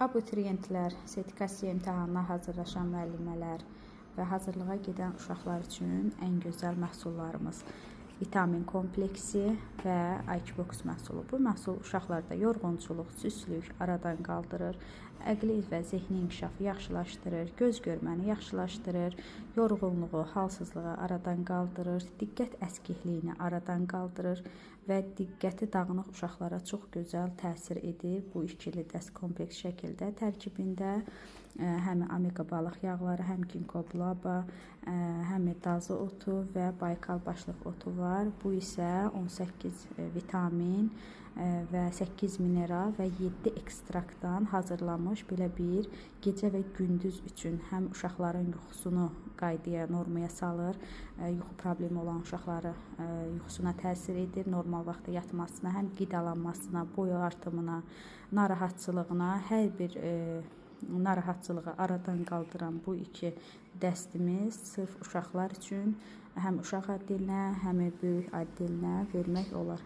Abituriyentlər, sertifikasiya imtahanına hazırlaşan müəllimələr və hazırlığa gedən uşaqlar üçün ən gözəl məhsullarımız vitamin kompleksi və IQ-Box məhsulu. Bu məhsul uşaqlarda yorğunçuluq, süslük aradan qaldırır, əqli və zehni inkişafı yaxşılaşdırır, göz görməni yaxşılaşdırır, yorğunluğu, halsızlığı aradan qaldırır, diqqət əskikliyini aradan qaldırır və diqqəti dağınıq uşaqlara çox gözəl təsir edir. Bu ikili dəst kompleks şəkildə tərkibində həm omega balıq yağları, həm ginkgo biloba, həm dazı otu və baykal başlıq otu var. Bu isə 18 vitamin və 8 mineral və 7 ekstraktdan hazırlanmış belə bir gecə və gündüz üçün həm uşaqların yuxusunu qaydaya, normaya salır, yuxu problemi olan uşaqları yuxusuna təsir edir, normal vaxtda yatmasına, həm qidalanmasına, boyu artımına, narahatçılığına, hər bir narahatçılığı aradan qaldıran bu iki dəstimiz sırf uşaqlar üçün həm uşaq addilinə, həm böyük addilinə vermək olar.